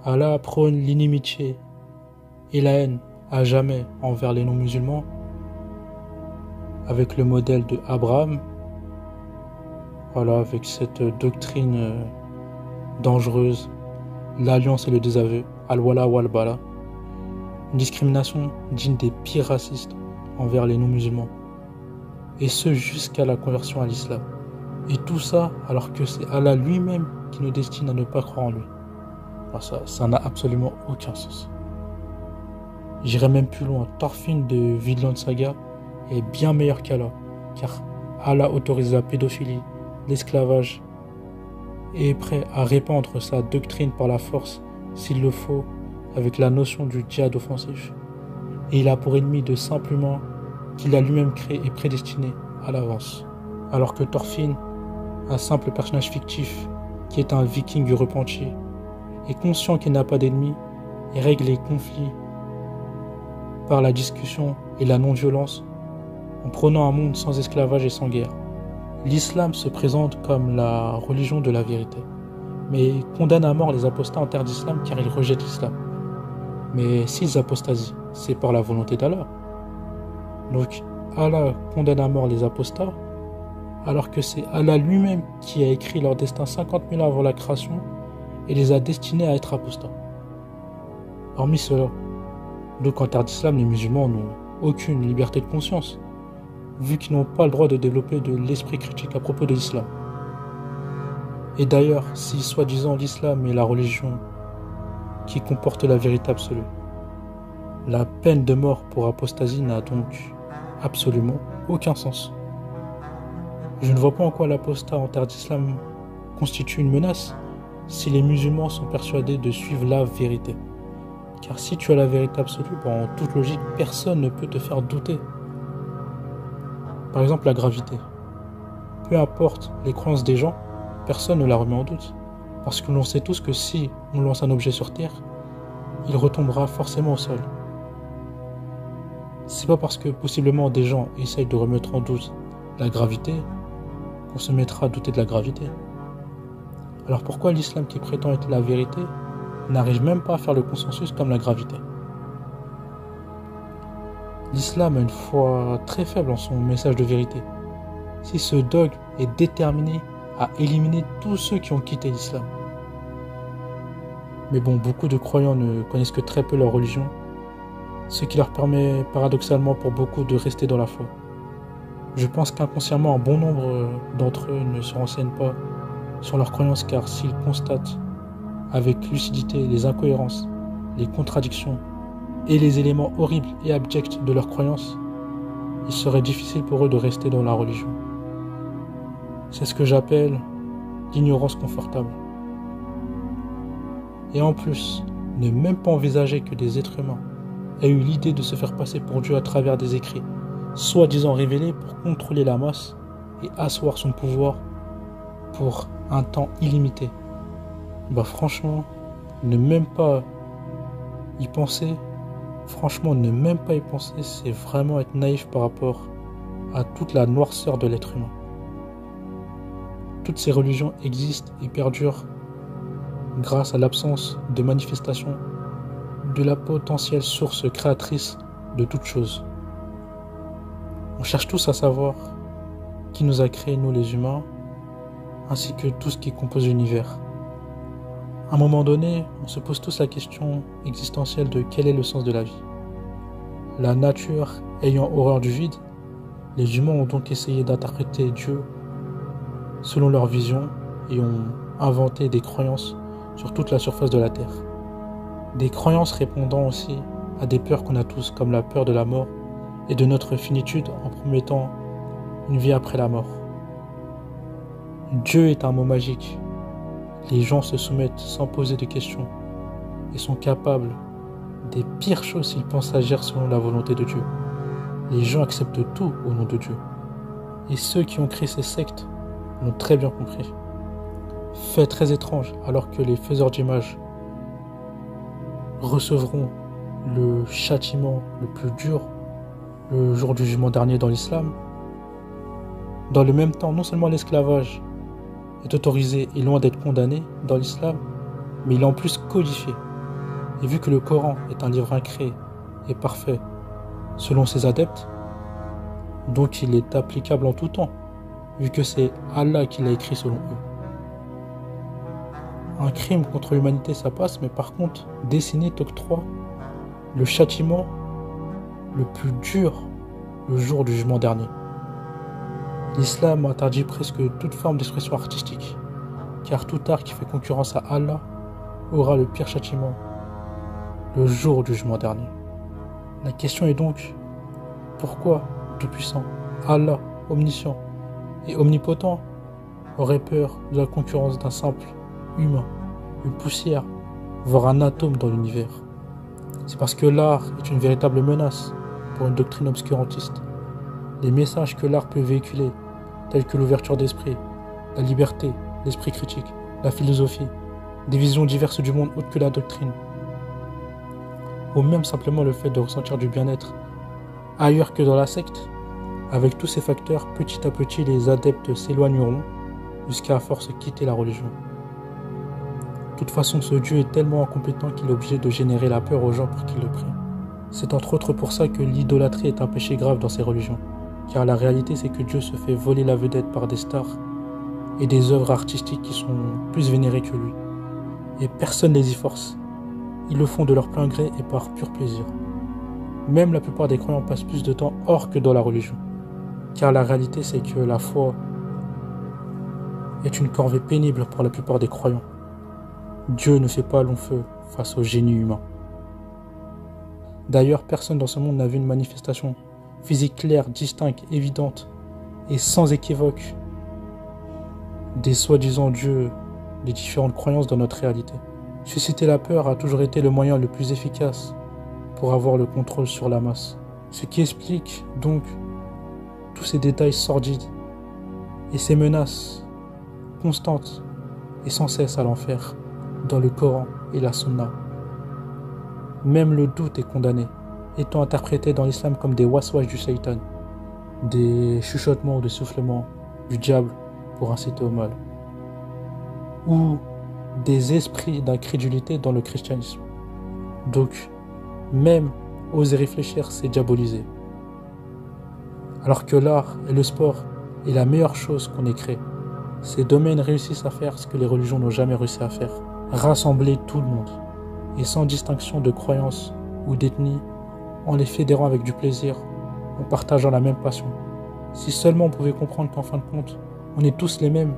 Allah prône l'inimitié et la haine à jamais envers les non-musulmans, avec le modèle de Abraham, voilà, avec cette doctrine dangereuse, l'alliance et le désaveu, al-wala wal-bala, une discrimination digne des pires racistes envers les non-musulmans, et ce jusqu'à la conversion à l'islam. Et tout ça alors que c'est Allah lui-même qui nous destine à ne pas croire en lui. Alors ça n'a absolument aucun sens. J'irai même plus loin. Thorfinn de Vinland Saga est bien meilleur qu'Allah, car Allah autorise la pédophilie, l'esclavage, et est prêt à répandre sa doctrine par la force, s'il le faut, avec la notion du djihad offensif. Et il a pour ennemi de simples humains qu'il a lui-même créé et prédestiné à l'avance. Alors que Thorfinn, un simple personnage fictif qui est un viking repenti, est conscient qu'il n'a pas d'ennemi et règle les conflits par la discussion et la non-violence en prônant un monde sans esclavage et sans guerre. L'islam se présente comme la religion de la vérité, mais condamne à mort les apostats en terre d'islam car ils rejettent l'islam. Mais s'ils apostasient, c'est par la volonté d'Allah. Donc Allah condamne à mort les apostats, alors que c'est Allah lui-même qui a écrit leur destin 50 000 ans avant la création et les a destinés à être apostats. Hormis cela, donc en terre d'islam, les musulmans n'ont aucune liberté de conscience, vu qu'ils n'ont pas le droit de développer de l'esprit critique à propos de l'islam. Et d'ailleurs, si soi-disant l'islam est la religion qui comporte la vérité absolue, la peine de mort pour apostasie n'a donc absolument aucun sens. Je ne vois pas en quoi l'apostat en terre d'islam constitue une menace si les musulmans sont persuadés de suivre la vérité. Car si tu as la vérité absolue, en toute logique, personne ne peut te faire douter. Par exemple, la gravité. Peu importe les croyances des gens, personne ne la remet en doute. Parce que l'on sait tous que si on lance un objet sur Terre, il retombera forcément au sol. C'est pas parce que possiblement des gens essayent de remettre en doute la gravité qu'on se mettra à douter de la gravité. Alors pourquoi l'islam qui prétend être la vérité n'arrive même pas à faire le consensus comme la gravité? L'islam a une foi très faible en son message de vérité. Si ce dogme est déterminé à éliminer tous ceux qui ont quitté l'islam. Mais bon, beaucoup de croyants ne connaissent que très peu leur religion, ce qui leur permet paradoxalement pour beaucoup de rester dans la foi. Je pense qu'inconsciemment, un bon nombre d'entre eux ne se renseignent pas sur leurs croyances car s'ils constatent avec lucidité les incohérences, les contradictions et les éléments horribles et abjects de leurs croyances, il serait difficile pour eux de rester dans la religion. C'est ce que j'appelle l'ignorance confortable. Et en plus, ne même pas envisager que des êtres humains aient eu l'idée de se faire passer pour Dieu à travers des écrits, soi-disant révélés pour contrôler la masse et asseoir son pouvoir pour un temps illimité. Franchement, ne même pas y penser, c'est vraiment être naïf par rapport à toute la noirceur de l'être humain. Toutes ces religions existent et perdurent grâce à l'absence de manifestation de la potentielle source créatrice de toute chose. On cherche tous à savoir qui nous a créés, nous les humains, ainsi que tout ce qui compose l'univers. À un moment donné, on se pose tous la question existentielle de quel est le sens de la vie. La nature ayant horreur du vide, les humains ont donc essayé d'interpréter Dieu selon leur vision et ont inventé des croyances sur toute la surface de la Terre. Des croyances répondant aussi à des peurs qu'on a tous, comme la peur de la mort et de notre finitude en promettant une vie après la mort. Dieu est un mot magique. Les gens se soumettent sans poser de questions et sont capables des pires choses s'ils pensent agir selon la volonté de Dieu. Les gens acceptent tout au nom de Dieu. Et ceux qui ont créé ces sectes l'ont très bien compris. Fait très étrange, alors que les faiseurs d'images recevront le châtiment le plus dur le jour du jugement dernier dans l'islam. Dans le même temps, non seulement l'esclavage est autorisé et loin d'être condamné dans l'islam, mais il est en plus codifié. Et vu que le Coran est un livre incréé et parfait selon ses adeptes, donc il est applicable en tout temps, vu que c'est Allah qui l'a écrit selon eux. Un crime contre l'humanité ça passe, mais par contre, décennie t'octroie le châtiment le plus dur le jour du jugement dernier. L'islam interdit presque toute forme d'expression artistique, car tout art qui fait concurrence à Allah aura le pire châtiment le jour du jugement dernier. La question est donc, pourquoi Tout-Puissant, Allah, omniscient et omnipotent, aurait peur de la concurrence d'un simple humain, une poussière, voire un atome dans l'univers? C'est parce que l'art est une véritable menace pour une doctrine obscurantiste. Les messages que l'art peut véhiculer, tels que l'ouverture d'esprit, la liberté, l'esprit critique, la philosophie, des visions diverses du monde autres que la doctrine, ou même simplement le fait de ressentir du bien-être ailleurs que dans la secte. Avec tous ces facteurs, petit à petit, les adeptes s'éloigneront jusqu'à à force quitter la religion. De toute façon, ce Dieu est tellement incompétent qu'il est obligé de générer la peur aux gens pour qu'ils le prient. C'est entre autres pour ça que l'idolâtrie est un péché grave dans ces religions, car la réalité c'est que Dieu se fait voler la vedette par des stars et des œuvres artistiques qui sont plus vénérées que lui. Et personne ne les y force. Ils le font de leur plein gré et par pur plaisir. Même la plupart des croyants passent plus de temps hors que dans la religion. Car la réalité c'est que la foi est une corvée pénible pour la plupart des croyants. Dieu ne fait pas long feu face au génie humain. D'ailleurs, personne dans ce monde n'a vu une manifestation physique claire, distincte, évidente et sans équivoque des soi-disant dieux des différentes croyances dans notre réalité. Susciter la peur a toujours été le moyen le plus efficace pour avoir le contrôle sur la masse. Ce qui explique donc tous ces détails sordides et ces menaces constantes et sans cesse à l'enfer dans le Coran et la Sunna. Même le doute est condamné, étant interprété dans l'islam comme des waswas du shaitan, des chuchotements ou des soufflements du diable pour inciter au mal, ou des esprits d'incrédulité dans le christianisme. Donc, même oser réfléchir, c'est diaboliser. Alors que l'art et le sport est la meilleure chose qu'on ait créée. Ces domaines réussissent à faire ce que les religions n'ont jamais réussi à faire. Rassembler tout le monde, et sans distinction de croyance ou d'ethnie, en les fédérant avec du plaisir, en partageant la même passion. Si seulement on pouvait comprendre qu'en fin de compte, on est tous les mêmes,